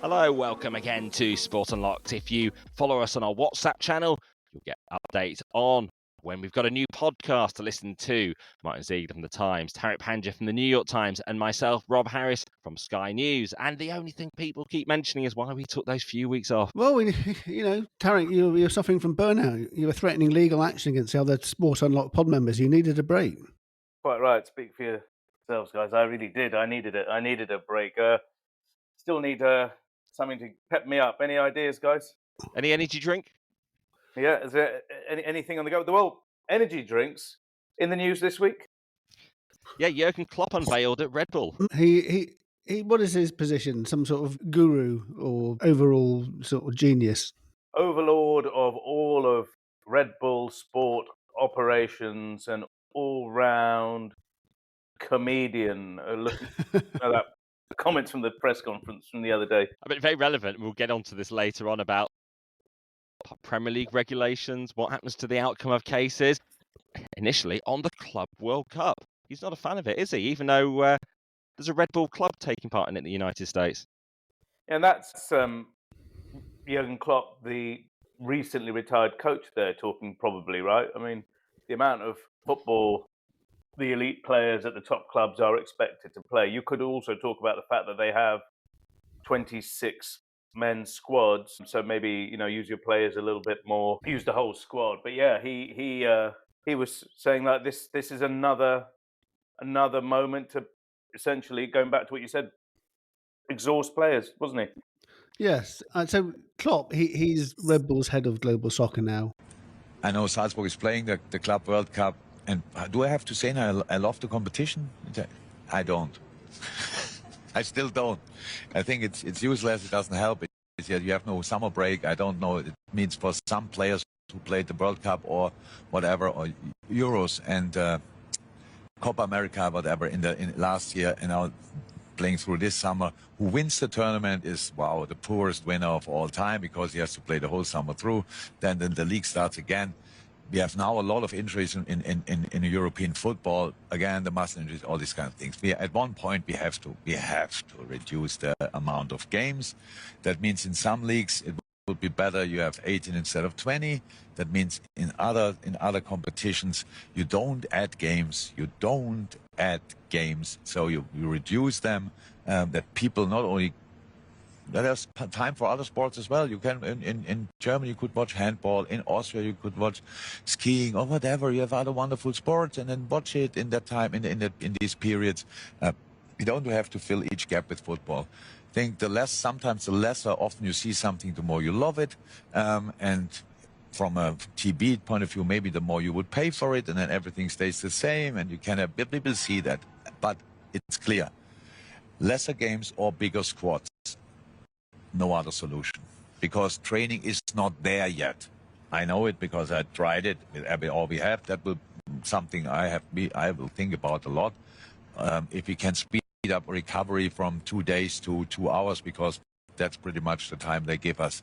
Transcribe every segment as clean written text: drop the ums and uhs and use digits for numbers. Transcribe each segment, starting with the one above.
Hello, welcome again to Sport Unlocked. If you follow us on our WhatsApp channel, you'll get updates on when we've got a new podcast to listen to. Martyn Ziegler from The Times, Tariq Panja from The New York Times, and myself, Rob Harris from Sky News. And the only thing people keep mentioning is why we took those few weeks off. Well, Tariq, you're suffering from burnout. You were threatening legal action against the other Sport Unlocked pod members. You needed a break. Quite right. Speak for yourselves, guys. I really did. I needed it. I needed a break. Still need something to pep me up. Any ideas, guys? Any energy drink? Yeah. Is there anything on the go? Well, energy drinks in the news this week. Yeah, Jurgen Klopp unveiled at Red Bull. He. What is his position? Some sort of guru or overall sort of genius? Overlord of all of Red Bull sport operations and all-round comedian. Looking at that comments from the press conference from the other day. I mean, very relevant. We'll get onto this later on about Premier League regulations, what happens to the outcome of cases. Initially, on the Club World Cup. He's not a fan of it, is he? Even though there's a Red Bull club taking part in it in the United States. And that's Jurgen Klopp, the recently retired coach there, talking probably, right? I mean, the amount of football the elite players at the top clubs are expected to play. You could also talk about the fact that they have 26 men's squads, so maybe use your players a little bit more, use the whole squad. But yeah, he was saying that this is another moment to essentially, going back to what you said, exhaust players, wasn't he? Yes. So Klopp, he's Red Bull's head of global soccer now. I know Salzburg is playing the Club World Cup, and do I have to say now I love the competition? I don't. I still don't. I think it's useless. It doesn't help. You have no summer break. I don't know. It means for some players who played the World Cup or whatever, or Euros and Copa America, whatever, in last year, and now playing through this summer. Who wins the tournament is, wow, the poorest winner of all time, because he has to play the whole summer through. Then the league starts again. We have now a lot of injuries in European football. Again, the muscle injuries, all these kind of things. At one point we have to reduce the amount of games. That means in some leagues it would be better you have 18 instead of 20. That means in other competitions you don't add games. So you reduce them. That people not only. There's time for other sports as well. You can in Germany you could watch handball. In Austria you could watch skiing or whatever. You have other wonderful sports, and then watch it in that time in these periods. You don't have to fill each gap with football. I think sometimes the lesser often you see something, the more you love it. And from a TV point of view, maybe the more you would pay for it, and then everything stays the same, and you can have people see that. But it's clear, lesser games or bigger squads. No other solution, because training is not there yet. I know it because I tried it with all we have. That will something I will think about a lot. If we can speed up recovery from 2 days to 2 hours, because that's pretty much the time they give us,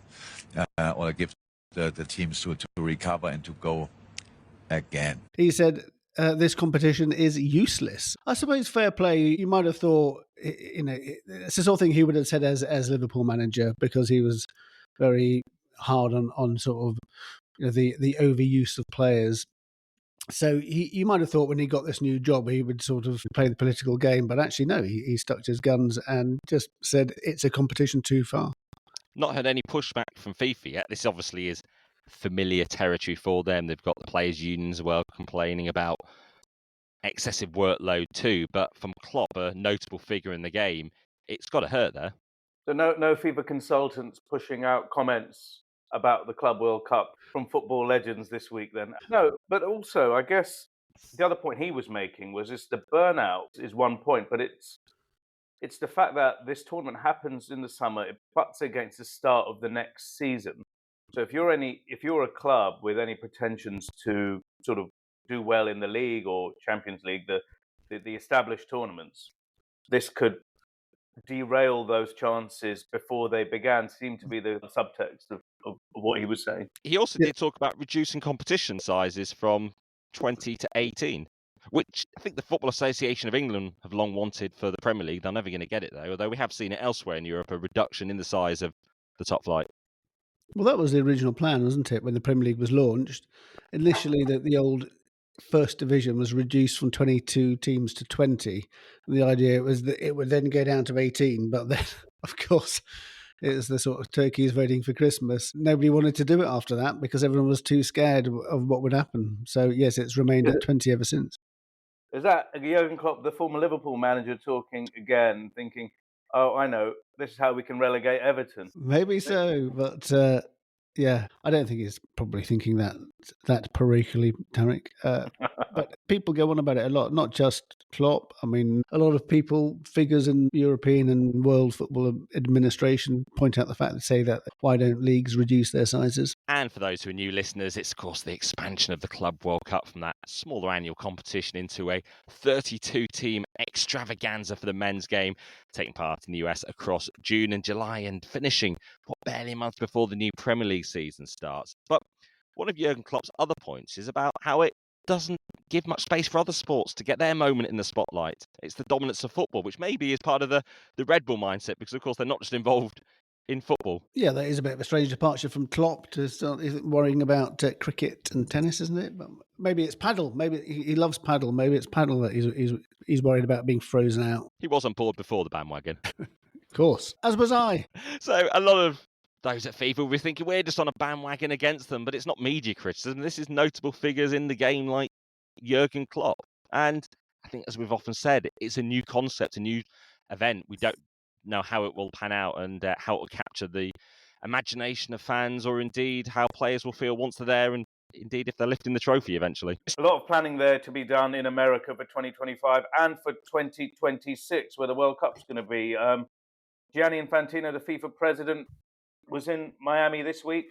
or give the teams to recover and to go again. He said this competition is useless. I suppose fair play. You might have thought, it's the sort of thing he would have said as Liverpool manager, because he was very hard on sort of the overuse of players. So you might have thought when he got this new job he would sort of play the political game, but actually no, he stuck to his guns and just said it's a competition too far. Not had any pushback from FIFA yet. This obviously is familiar territory for them. They've got the players' unions as well complaining about excessive workload too. But from Klopp, a notable figure in the game, it's got to hurt there. So no FIFA consultants pushing out comments about the Club World Cup from football legends this week then? No, but also I guess the other point he was making was the burnout is one point, but it's the fact that this tournament happens in the summer. It butts against the start of the next season. So if you're a club with any pretensions to sort of do well in the league or Champions League, the established tournaments, this could derail those chances before they began. Seemed to be the subtext of what he was saying. He also did talk about reducing competition sizes from 20 to 18. which I think the Football Association of England have long wanted for the Premier League. They're never going to get it, though, although we have seen it elsewhere in Europe, a reduction in the size of the top flight. Well, that was the original plan, wasn't it, when the Premier League was launched? Initially, the old first division was reduced from 22 teams to 20. And the idea was that it would then go down to 18. But then, of course, it was the sort of turkeys voting for Christmas. Nobody wanted to do it after that because everyone was too scared of what would happen. So, yes, it's remained at 20 ever since. Is that Jurgen Klopp, the former Liverpool manager, talking again, thinking, oh, I know, this is how we can relegate Everton? Maybe so, but yeah, I don't think he's probably thinking that parochially, Tariq. But people go on about it a lot, not just Klopp. I mean, a lot of people, figures in European and world football administration point out the fact that say that why don't leagues reduce their sizes? And for those who are new listeners, it's of course the expansion of the Club World Cup from that smaller annual competition into a 32-team extravaganza for the men's game, taking part in the US across June and July and finishing barely a month before the new Premier League season starts. But one of Jurgen Klopp's other points is about how it doesn't give much space for other sports to get their moment in the spotlight. It's the dominance of football, which maybe is part of the Red Bull mindset, because of course they're not just involved in football. Yeah, that is a bit of a strange departure from Klopp to start worrying about cricket and tennis, isn't it? But maybe it's paddle. Maybe he loves paddle. Maybe it's paddle that he's worried about being frozen out. He was on board before the bandwagon. Of course, as was I. So a lot of those at FIFA will be thinking we're just on a bandwagon against them, but it's not media criticism. This is notable figures in the game like Jurgen Klopp. And I think, as we've often said, it's a new concept, a new event. We don't know how it will pan out and how it will capture the imagination of fans, or indeed how players will feel once they're there, and indeed if they're lifting the trophy eventually. A lot of planning there to be done in America for 2025 and for 2026, where the World Cup's going to be. Gianni Infantino, the FIFA president, was in Miami this week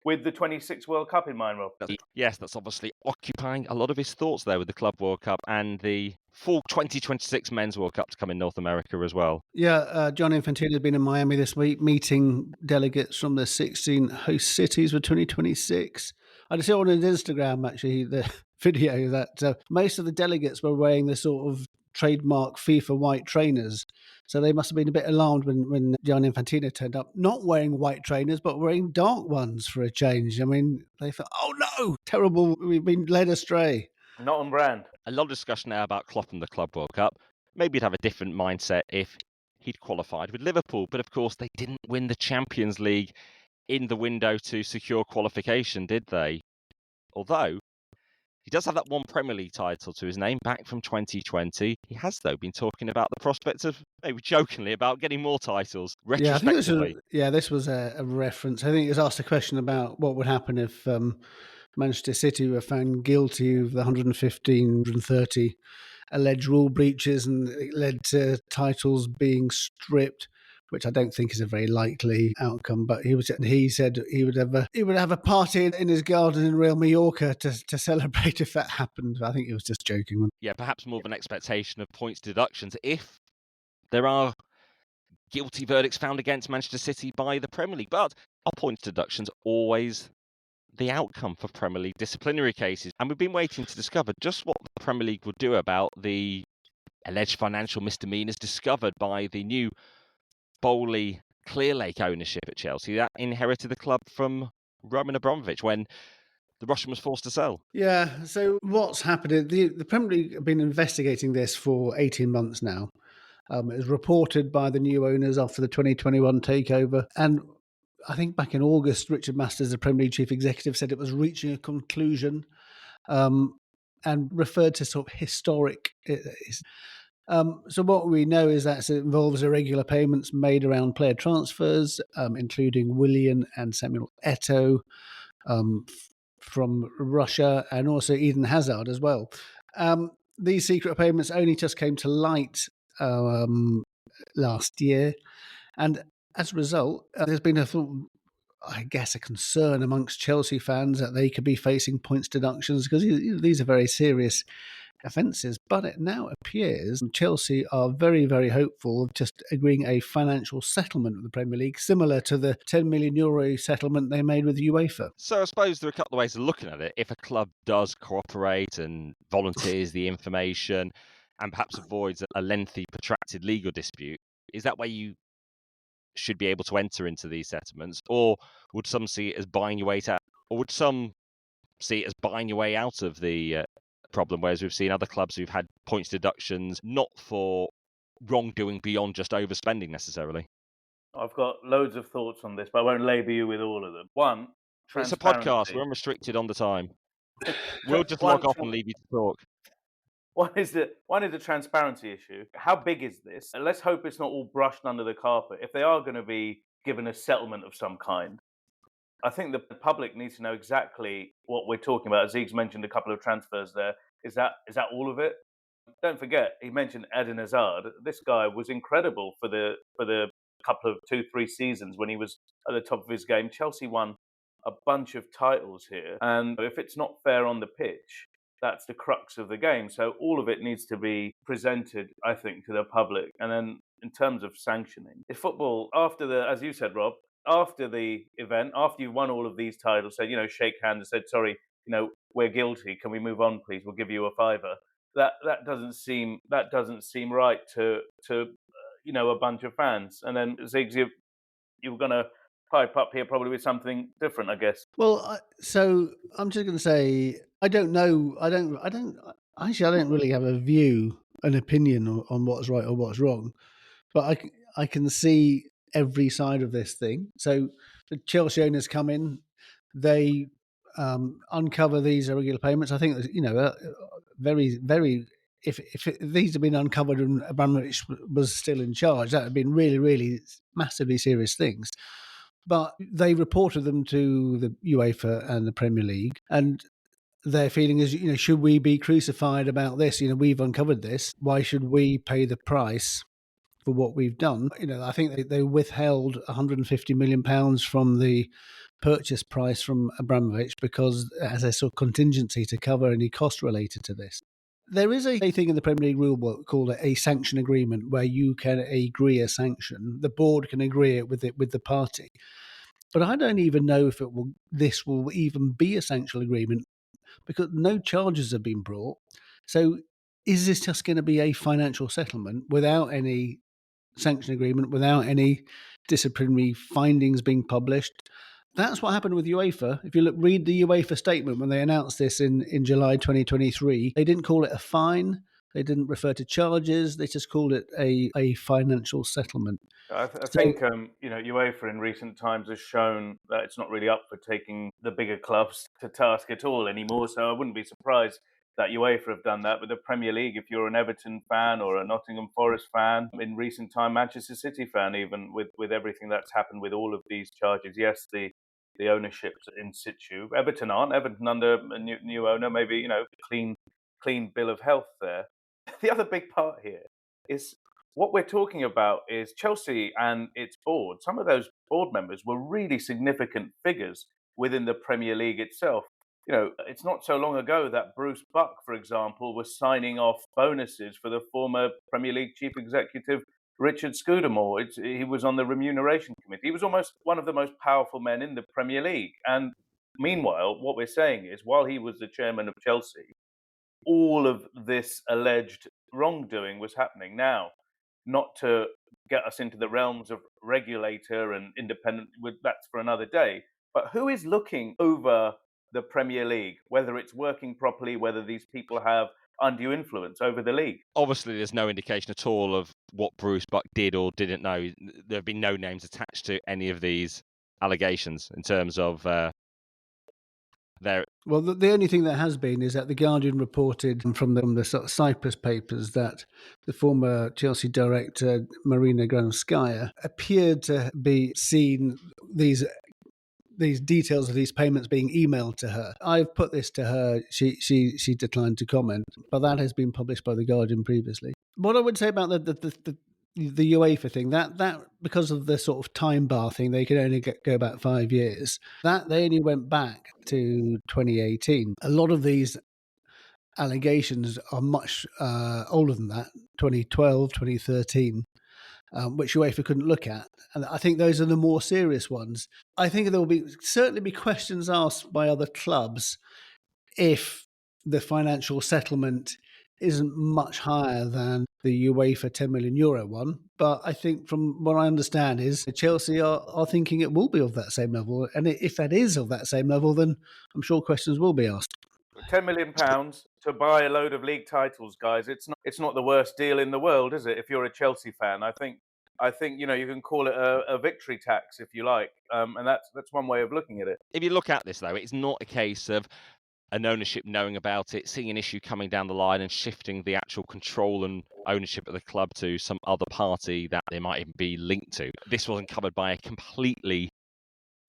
with the 26 World Cup in mind, Rob. Yes, that's obviously occupying a lot of his thoughts there with the Club World Cup and the full 2026 Men's World Cup to come in North America as well. Yeah, John Infantino has been in Miami this week, meeting delegates from the 16 host cities for 2026. I saw on his Instagram, actually, the video that most of the delegates were wearing the sort of trademark FIFA white trainers. So they must have been a bit alarmed when John Infantino turned up, not wearing white trainers, but wearing dark ones for a change. I mean, they thought, oh no, terrible, we've been led astray. Not on brand. A lot of discussion now about Klopp and the Club World Cup. Maybe he'd have a different mindset if he'd qualified with Liverpool, but of course they didn't win the Champions League in the window to secure qualification, did they? Although he does have that one Premier League title to his name back from 2020. He has, though, been talking about the prospect of, maybe jokingly, about getting more titles retrospectively. This was a reference. I think he was asked a question about what would happen if Manchester City were found guilty of the 130 alleged rule breaches, and it led to titles being stripped, which I don't think is a very likely outcome. But he said he would have a party in his garden in Real Mallorca to celebrate if that happened. I think he was just joking. Yeah, perhaps more of an expectation of points deductions if there are guilty verdicts found against Manchester City by the Premier League. But are points deductions always the outcome for Premier League disciplinary cases? And we've been waiting to discover just what the Premier League will do about the alleged financial misdemeanors discovered by the new Bowley Clear Lake ownership at Chelsea that inherited the club from Roman Abramovich when the Russian was forced to sell. Yeah, so what's happened? The Premier League have been investigating this for 18 months now. It was reported by the new owners after the 2021 takeover. And I think back in August, Richard Masters, the Premier League chief executive, said it was reaching a conclusion and referred to sort of historic. So what we know is that it involves irregular payments made around player transfers, including Willian and Samuel Eto'o from Russia, and also Eden Hazard as well. These secret payments only just came to light last year, and as a result, there's been a concern amongst Chelsea fans that they could be facing points deductions, because these are very serious offences. But it now appears Chelsea are very, very hopeful of just agreeing a financial settlement with the Premier League, similar to the €10 million settlement they made with UEFA. So I suppose there are a couple of ways of looking at it. If a club does cooperate and volunteers the information and perhaps avoids a lengthy, protracted legal dispute, is that where you should be able to enter into these settlements? Or would some see it as buying your way out? Or would some see it as buying your way out of the problem, whereas we've seen other clubs who've had points deductions, not for wrongdoing beyond just overspending necessarily? I've got loads of thoughts on this, but I won't labour you with all of them. One, It's a transparency. podcast. We're unrestricted on the time. We'll just log off and leave you to talk. One is the transparency issue. How big is this? And let's hope it's not all brushed under the carpet. If they are going to be given a settlement of some kind, I think the public needs to know exactly what we're talking about. Zeeg's mentioned a couple of transfers there. Is that all of it? Don't forget, he mentioned Eden Hazard. This guy was incredible for the couple of 2-3 seasons when he was at the top of his game. Chelsea won a bunch of titles here, and if it's not fair on the pitch, that's the crux of the game. So all of it needs to be presented, I think, to the public. And then in terms of sanctioning, if football, as you said, Rob, after the event, after you've won all of these titles, said, shake hands and said, sorry, we're guilty. Can we move on, please? We'll give you a fiver. That doesn't seem right to a bunch of fans. And then Ziggs, you're going to pipe up here probably with something different, I guess. Well, so I'm just going to say, I don't know. I don't really have an opinion on what's right or what's wrong, but I can see every side of this thing. So the Chelsea owners come in, they uncover these irregular payments. I think very, very. If these had been uncovered and Abramovich was still in charge, that would have been really, really massively serious things. But they reported them to the UEFA and the Premier League, and their feeling is, should we be crucified about this? We've uncovered this. Why should we pay the price for what we've done? I think they withheld £150 million from the purchase price from Abramovich because as a sort of contingency to cover any cost related to this. There is a thing in the Premier League rulebook called a sanction agreement where you can agree a sanction. The board can agree it with the party. But I don't even know if this will even be a sanction agreement because no charges have been brought. So is this just going to be a financial settlement without any sanction agreement, without any disciplinary findings being published? That's what happened with UEFA. If you read the UEFA statement when they announced this in July 2023, they didn't call it a fine. They didn't refer to charges. They just called it a financial settlement. I think UEFA in recent times has shown that it's not really up for taking the bigger clubs to task at all anymore. So I wouldn't be surprised that UEFA have done that. But the Premier League, if you're an Everton fan or a Nottingham Forest fan, in recent time, Manchester City fan, even with everything that's happened with all of these charges, yes, the ownership's in situ. Everton aren't. Everton under a new owner, maybe, clean bill of health there. The other big part here is what we're talking about is Chelsea and its board. Some of those board members were really significant figures within the Premier League itself. It's not so long ago that Bruce Buck, for example, was signing off bonuses for the former Premier League chief executive, Richard Scudamore. He was on the remuneration committee. He was almost one of the most powerful men in the Premier League. And meanwhile, what we're saying is, while he was the chairman of Chelsea, all of this alleged wrongdoing was happening. Now, not to get us into the realms of regulator and independent, that's for another day. But who is looking over the Premier League, whether it's working properly, whether these people have undue influence over the league? Obviously, there's no indication at all of what Bruce Buck did or didn't know. There have been no names attached to any of these allegations in terms of their... Well, the only thing that has been is that The Guardian reported from the sort of Cyprus papers that the former Chelsea director, Marina Granovskaya, appeared to be seen these details of these payments being emailed to her. I've put this to her. She declined to comment, but that has been published by The Guardian previously. What I would say about the UEFA thing, that because of the sort of time bar thing, they could only go back 5 years. That they only went back to 2018. A lot of these allegations are much older than that, 2012, 2013. Which UEFA couldn't look at. And I think those are the more serious ones. I think there will certainly be questions asked by other clubs if the financial settlement isn't much higher than the UEFA €10 million one. But I think from what I understand is Chelsea are thinking it will be of that same level. And if that is of that same level, then I'm sure questions will be asked. £10 million to buy a load of league titles, guys. It's not the worst deal in the world, is it? If you're a Chelsea fan, I think you can call it a victory tax if you like, and that's one way of looking at it. If you look at this though, it's not a case of an ownership knowing about it, seeing an issue coming down the line and shifting the actual control and ownership of the club to some other party that they might even be linked to. This wasn't covered by a completely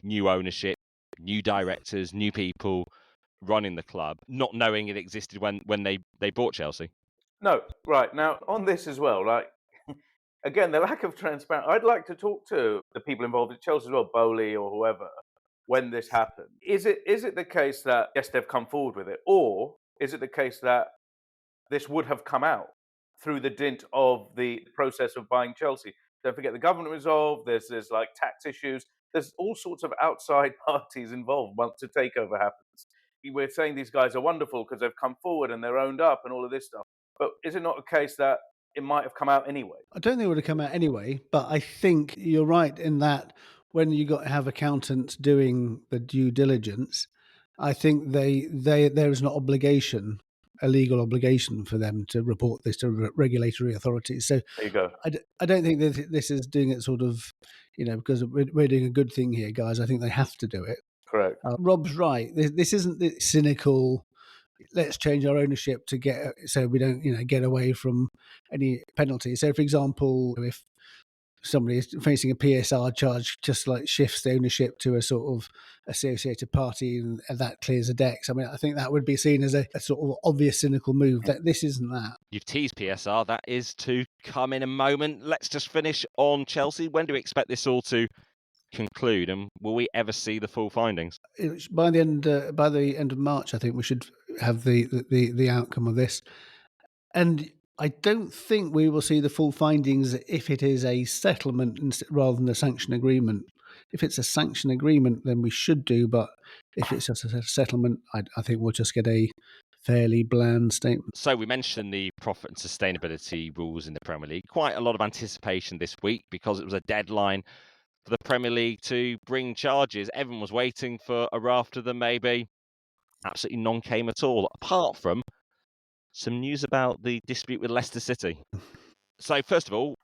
new ownership, new directors, new people running the club, not knowing it existed when they bought Chelsea. No, right. Now, on this as well, right, again, the lack of transparency. I'd like to talk to the people involved at Chelsea as well, Bowley or whoever, when this happened. Is it the case that, yes, they've come forward with it, or is it the case that this would have come out through the dint of the process of buying Chelsea? Don't forget the government resolved, there's like tax issues, there's all sorts of outside parties involved once a takeover happens. We're saying these guys are wonderful because they've come forward and they're owned up and all of this stuff. But is it not a case that it might have come out anyway? I don't think it would have come out anyway, but I think you're right in that when you got to have accountants doing the due diligence, I think there is an obligation, a legal obligation for them to report this to regulatory authorities. So There you go. I don't think that this is doing it sort of, because we're doing a good thing here, guys. I think they have to do it. Correct. Rob's right. This isn't the cynical, let's change our ownership to get so we don't get away from any penalty. So for example, if somebody is facing a PSR charge, just like shifts the ownership to a sort of associated party and that clears the decks. I mean, I think that would be seen as a sort of obvious cynical move. That this isn't that. You've teased PSR. That is to come in a moment. Let's just finish on Chelsea. When do we expect this all to conclude, and will we ever see the full findings? By the end of March, I think we should have the outcome of this. And I don't think we will see the full findings if it is a settlement rather than a sanction agreement. If it's a sanction agreement, then we should do. But if it's just a settlement, I think we'll just get a fairly bland statement. So we mentioned the profit and sustainability rules in the Premier League. Quite a lot of anticipation this week because it was a deadline for the Premier League to bring charges. Everyone was waiting for a raft of them, maybe. Absolutely none came at all, apart from some news about the dispute with Leicester City. So first of all,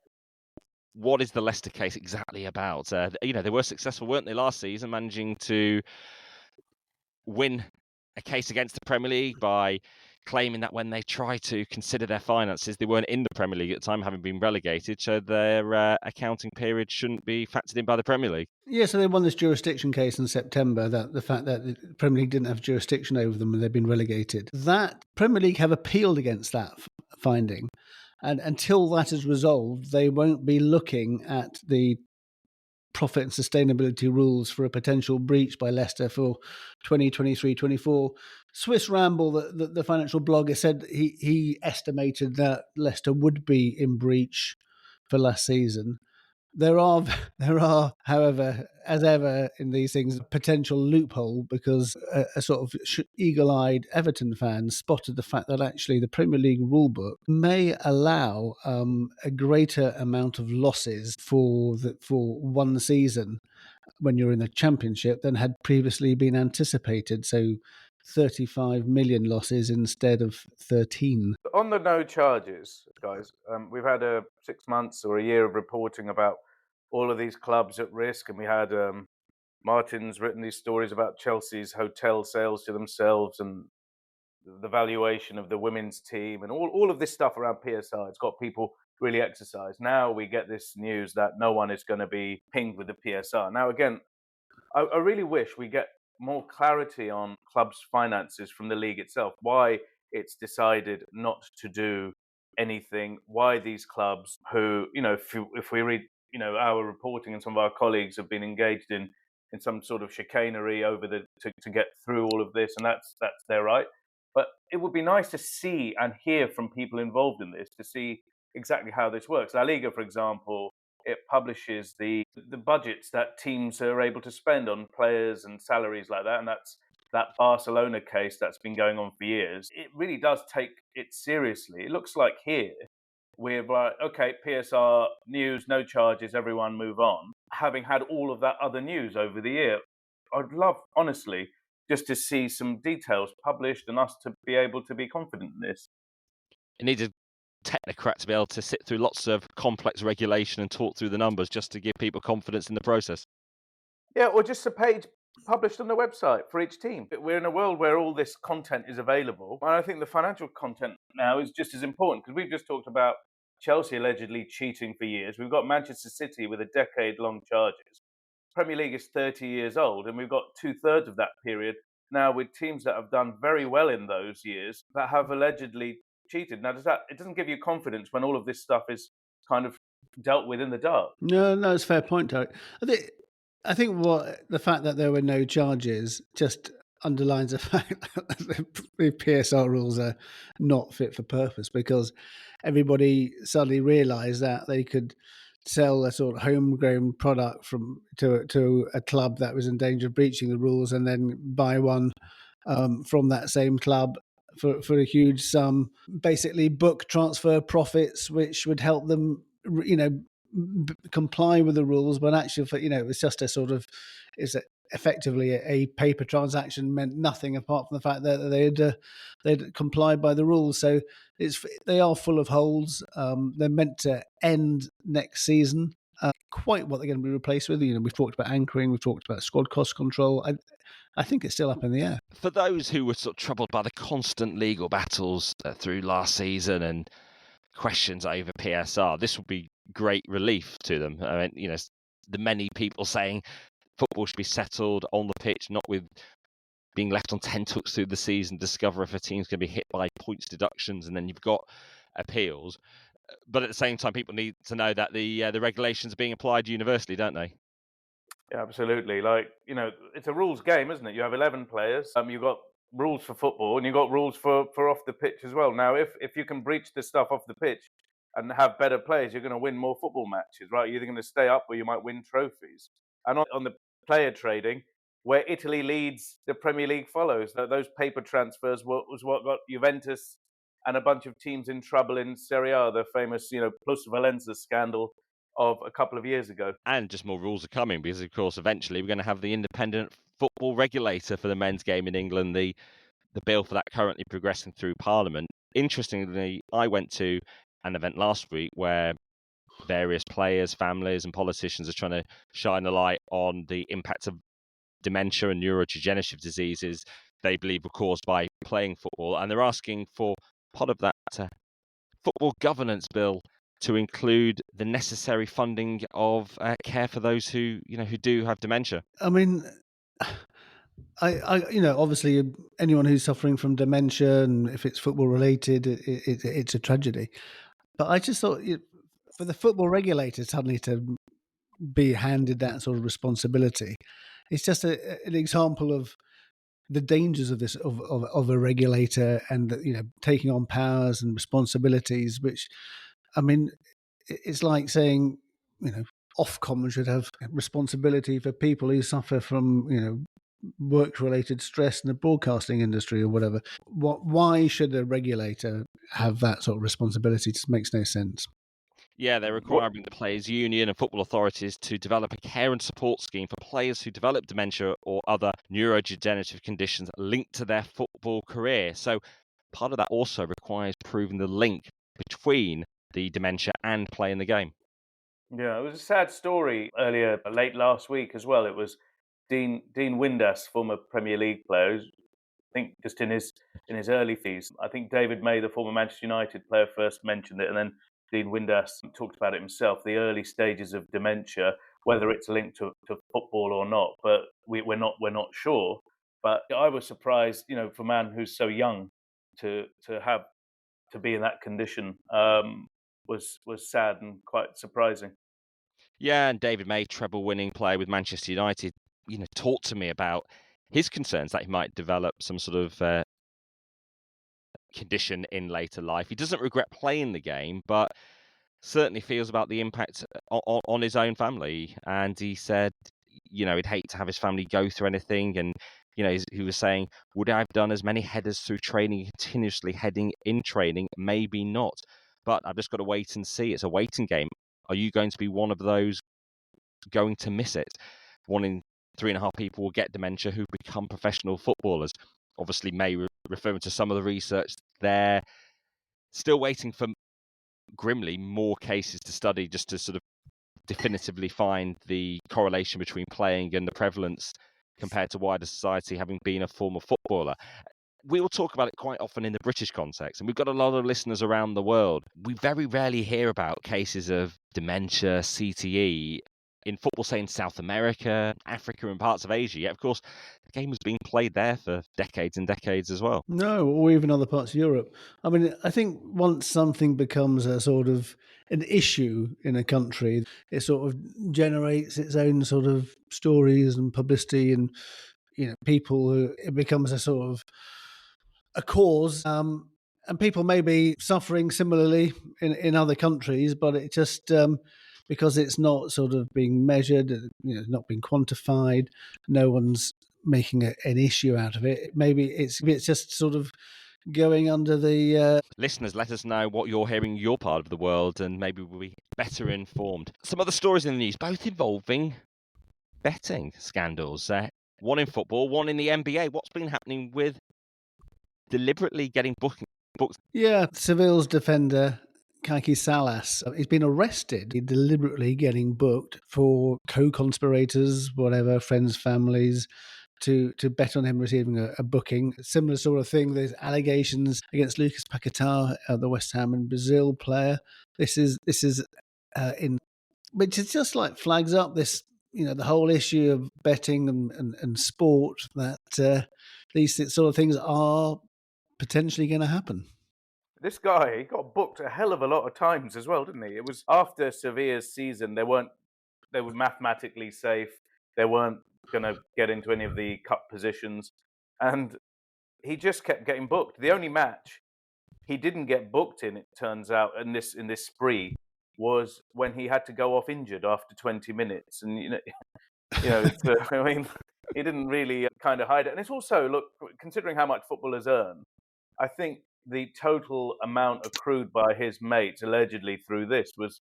what is the Leicester case exactly about? They were successful, weren't they, last season, managing to win a case against the Premier League by claiming that when they try to consider their finances, they weren't in the Premier League at the time, having been relegated, so their accounting period shouldn't be factored in by the Premier League. Yeah, so they won this jurisdiction case in September, that the fact that the Premier League didn't have jurisdiction over them and they've been relegated. That Premier League have appealed against that finding. And until that is resolved, they won't be looking at the profit and sustainability rules for a potential breach by Leicester for 2023-24. Swiss Ramble, the financial blogger, said he estimated that Leicester would be in breach for last season. There are, however, as ever in these things, a potential loophole because a sort of eagle-eyed Everton fan spotted the fact that actually the Premier League rulebook may allow a greater amount of losses for one season when you're in the Championship than had previously been anticipated. So 35 million losses instead of 13. On the no charges, guys, we've had 6 months or a year of reporting about all of these clubs at risk, and we had Martyn's written these stories about Chelsea's hotel sales to themselves and the valuation of the women's team and all of this stuff around PSR. It's got people really exercised. Now we get this news that no one is going to be pinged with the PSR. Now, again, I really wish we get more clarity on clubs' finances from the league itself, why it's decided not to do anything, why these clubs who, if we read, our reporting and some of our colleagues have been engaged in some sort of chicanery over to get through all of this, and that's their right. But it would be nice to see and hear from people involved in this to see exactly how this works. La Liga, for example, it publishes the budgets that teams are able to spend on players and salaries like that, and that's that Barcelona case that's been going on for years. It really does take it seriously. It looks like here we're like, okay, PSR news, no charges, everyone move on. Having had all of that other news over the year, I'd love, honestly, just to see some details published and us to be able to be confident in this. It needs a technocrat to be able to sit through lots of complex regulation and talk through the numbers just to give people confidence in the process. Yeah, or just a page published on the website for each team. We're in a world where all this content is available. And I think the financial content now is just as important, because we've just talked about Chelsea allegedly cheating for years. We've got Manchester City with a decade-long charges. Premier League is 30 years old, and we've got 2/3 of that period now with teams that have done very well in those years that have allegedly cheated. Now, it doesn't give you confidence when all of this stuff is kind of dealt with in the dark? No, it's a fair point, Tariq. I think the fact that there were no charges just underlines the fact that the PSR rules are not fit for purpose, because everybody suddenly realised that they could sell a sort of homegrown product to a club that was in danger of breaching the rules, and then buy one from that same club for a huge sum. Basically, book transfer profits, which would help them, comply with the rules, but actually, it's just a sort of, effectively a paper transaction, meant nothing apart from the fact that they'd complied by the rules. So they are full of holes. They're meant to end next season. Quite what they're going to be replaced with. We've talked about anchoring, we've talked about squad cost control. I think it's still up in the air. For those who were sort of troubled by the constant legal battles through last season and questions over PSR, this would be great relief to them. I mean, the many people saying football should be settled on the pitch, not with being left on tenterhooks through the season, discover if a team's going to be hit by points deductions, and then you've got appeals. But at the same time, people need to know that the regulations are being applied universally, don't they? Yeah, absolutely. It's a rules game, isn't it? You have 11 players. You've got rules for football, and you've got rules for off the pitch as well. Now, if you can breach this stuff off the pitch and have better players, you're going to win more football matches, right? You're either going to stay up or you might win trophies. And on the player trading, where Italy leads, the Premier League follows. Those paper transfers was what got Juventus and a bunch of teams in trouble in Serie A, the famous, Plus Valenza scandal of a couple of years ago. And just more rules are coming because, of course, eventually we're going to have the independent football regulator for the men's game in England. The bill for that currently progressing through Parliament. Interestingly, I went to an event last week where various players, families and politicians are trying to shine a light on the impact of dementia and neurodegenerative diseases they believe were caused by playing football. And they're asking for part of that football governance bill to include the necessary funding of care for those who do have dementia. I mean, I obviously anyone who's suffering from dementia, and if it's football related, it's a tragedy. But I just thought, for the football regulator suddenly to be handed that sort of responsibility, it's just an example of the dangers of this of a regulator, and taking on powers and responsibilities, which, I mean, it's like saying, Ofcom should have responsibility for people who suffer from, work-related stress in the broadcasting industry or whatever. Why should a regulator have that sort of responsibility? It just makes no sense. Yeah, they're requiring the Players' Union and football authorities to develop a care and support scheme for players who develop dementia or other neurodegenerative conditions linked to their football career. So part of that also requires proving the link between the dementia and playing the game. Yeah, it was a sad story late last week as well. It was Dean Windass, former Premier League player, I think just in his early phase. I think David May, the former Manchester United player, first mentioned it, and then Dean Windass talked about it himself, the early stages of dementia, whether it's linked to football or not. But we're not sure. But I was surprised, for a man who's so young to be in that condition, was sad and quite surprising. Yeah, and David May, treble-winning player with Manchester United, talked to me about his concerns that he might develop some sort of condition in later life. He doesn't regret playing the game, but certainly feels about the impact on his own family. And he said, he'd hate to have his family go through anything. And, he was saying, would I have done as many headers through training, continuously heading in training? Maybe not. But I've just got to wait and see. It's a waiting game. Are you going to be one of those going to miss it? 1 in 3.5 people will get dementia who become professional footballers. Obviously, May referring to some of the research, they're still waiting for grimly more cases to study just to sort of definitively find the correlation between playing and the prevalence compared to wider society, having been a former footballer. We will talk about it quite often in the British context, and we've got a lot of listeners around the world. We very rarely hear about cases of dementia, CTE, in football, say in South America, Africa, and parts of Asia. Yet, of course, the game has been played there for decades and decades as well. No, or even other parts of Europe. I mean, I think once something becomes a sort of an issue in a country, it sort of generates its own sort of stories and publicity, and people who it becomes a sort of a cause. And people may be suffering similarly in other countries, but it just because it's not sort of being measured, not being quantified, no one's making an issue out of it. Maybe it's just sort of going under the... Listeners, let us know what you're hearing in your part of the world, and maybe we'll be better informed. Some other stories in the news, both involving betting scandals. One in football, one in the NBA. What's been happening with deliberately getting booked? Yeah, Seville's defender Kaki Salas, he's been arrested, deliberately getting booked for co-conspirators, whatever, friends, families, to bet on him receiving a booking. Similar sort of thing. There's allegations against Lucas Paquetá, the West Ham and Brazil player. This is in which is just like flags up this, the whole issue of betting and sport, that these sort of things are potentially going to happen. This guy, he got booked a hell of a lot of times as well, didn't he? It was after Sevilla's season, they were mathematically safe. They weren't going to get into any of the cup positions. And he just kept getting booked. The only match he didn't get booked in, it turns out, in this spree, was when he had to go off injured after 20 minutes. And, I mean, he didn't really kind of hide it. And it's also, look, considering how much footballers earn, I think the total amount accrued by his mates allegedly through this was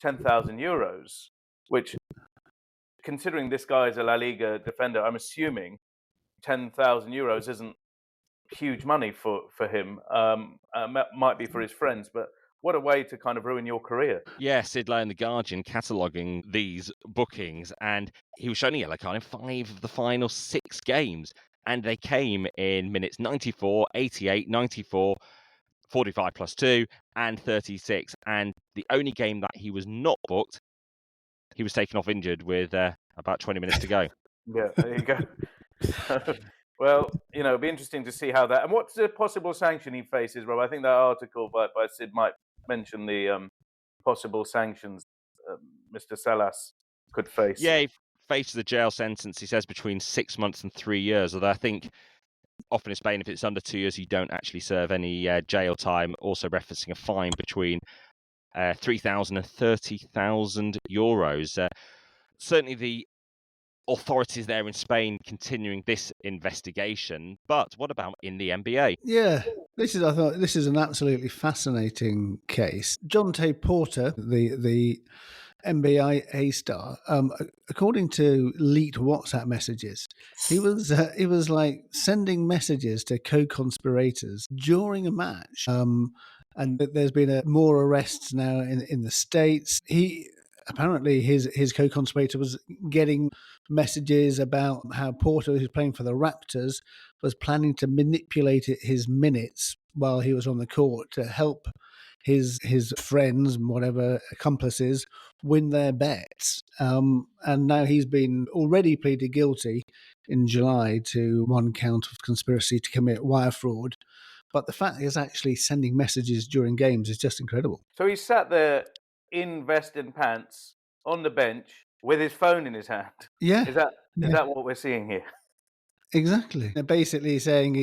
10,000 euros, which, considering this guy is a La Liga defender, I'm assuming 10,000 euros isn't huge money for him. Might be for his friends, but what a way to kind of ruin your career. Yeah, Ziegler in The Guardian cataloguing these bookings, and he was shown a yellow card in 5 of the final 6 games. And they came in minutes 94, 88, 94, 45 plus 2, and 36. And the only game that he was not booked, he was taken off injured with about 20 minutes to go. Yeah, there you go. Well, it'd be interesting to see how that... And what's the possible sanction he faces, Rob? I think that article by Sid might mention the possible sanctions Mr. Salas could face. Yeah, he faces a jail sentence, he says, between 6 months and 3 years. Although I think often in Spain, if it's under 2 years, you don't actually serve any jail time. Also referencing a fine between 3,000 and 30,000 euros. Certainly the authorities there in Spain continuing this investigation. But what about in the NBA? Yeah, I thought this is an absolutely fascinating case. Jonte Porter, the NBA star, according to leaked WhatsApp messages, he was like sending messages to co-conspirators during a match. And there's been more arrests now in the States. Apparently his co-conspirator was getting messages about how Porter, who's playing for the Raptors, was planning to manipulate his minutes while he was on the court to help his friends and whatever accomplices win their bets. And now he's been already pleaded guilty in July to 1 count of conspiracy to commit wire fraud. But the fact he's actually sending messages during games is just incredible. So he sat there in vest and pants on the bench with his phone in his hand. Yeah. Is that what we're seeing here? Exactly. They're basically saying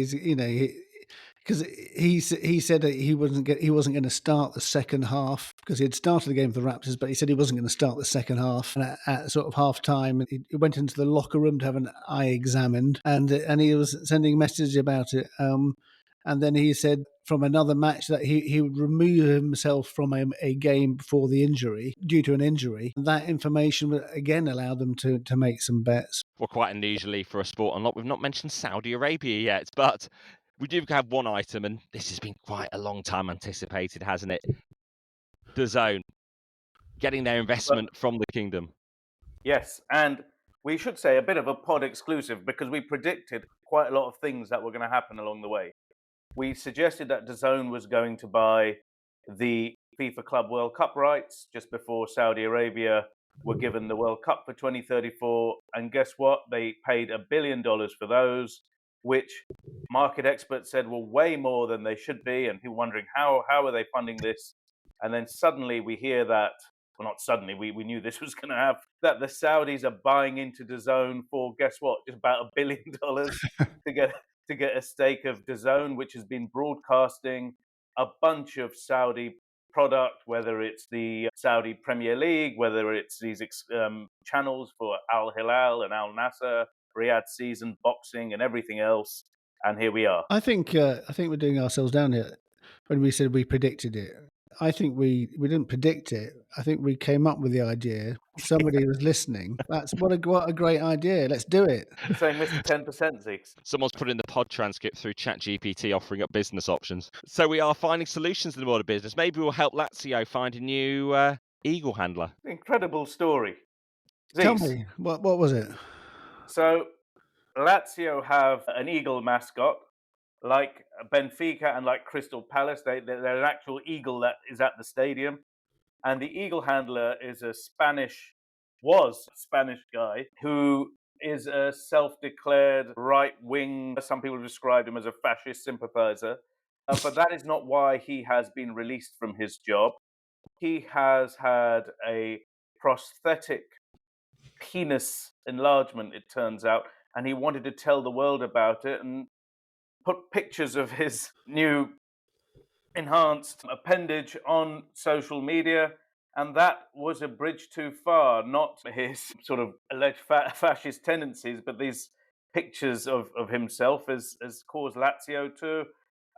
because he said that he wasn't going to start the second half because he had started the game for the Raptors, but he said he wasn't going to start the second half. And at sort of half time, he went into the locker room to have an eye examined, and he was sending messages about it. And then he said from another match that he would remove himself from a game before the injury due to an injury. That information would again allow them to make some bets. Well, quite unusually for a sport unlock, we've not mentioned Saudi Arabia yet, but we do have one item, and this has been quite a long time anticipated, hasn't it? DAZN getting their investment from the kingdom. Yes, and we should say a bit of a pod exclusive because we predicted quite a lot of things that were going to happen along the way. We suggested that DAZN was going to buy the FIFA Club World Cup rights just before Saudi Arabia were given the World Cup for 2034. And guess what? They paid $1 billion for those, which market experts said were way more than they should be. And people wondering, how are they funding this? And then suddenly we hear that, well, not suddenly, we knew this was going to happen, that the Saudis are buying into DAZN for, guess what, just about $1 billion to get a stake of DAZN, which has been broadcasting a bunch of Saudi product, whether it's the Saudi Premier League, whether it's these channels for Al Hilal and Al Nasser, Riyadh Season, boxing, and everything else. And here we are. I think we're doing ourselves down here when we said we predicted it. I think we didn't predict it. I think we came up with the idea. Somebody was listening. That's what a great idea. Let's do it. Saying Mr. 10%, Zeeks. Someone's put in the pod transcript through ChatGPT offering up business options. So we are finding solutions in the world of business. Maybe we'll help Lazio find a new eagle handler. Incredible story. Zeeks. Tell me, what was it? So Lazio have an eagle mascot. Like Benfica and like Crystal Palace, they're an actual eagle that is at the stadium. And the eagle handler is a Spanish guy who is a self-declared right-wing, some people described him as a fascist sympathizer. But that is not why he has been released from his job. He has had a prosthetic penis enlargement, it turns out, and he wanted to tell the world about it and put pictures of his new enhanced appendage on social media, and that was a bridge too far. Not his sort of alleged fascist tendencies, but these pictures of himself has caused Lazio to,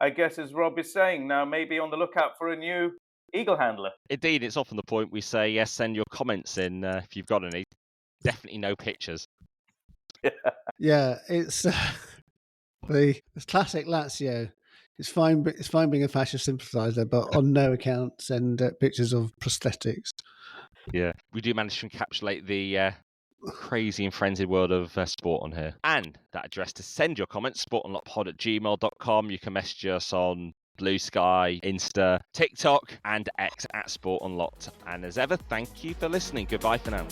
I guess, as Rob is saying, now maybe on the lookout for a new eagle handler. Indeed, it's often the point we say, yes, send your comments in if you've got any. Definitely no pictures. Yeah, it's... The classic Lazio. It's fine being a fascist sympathiser, but on no account send pictures of prosthetics. Yeah, we do manage to encapsulate the crazy and frenzied world of sport on here. And that address to send your comments, sportunlockpod@gmail.com. You can message us on Blue Sky, Insta, TikTok, and X @SportUnlocked. And as ever, thank you for listening. Goodbye for now.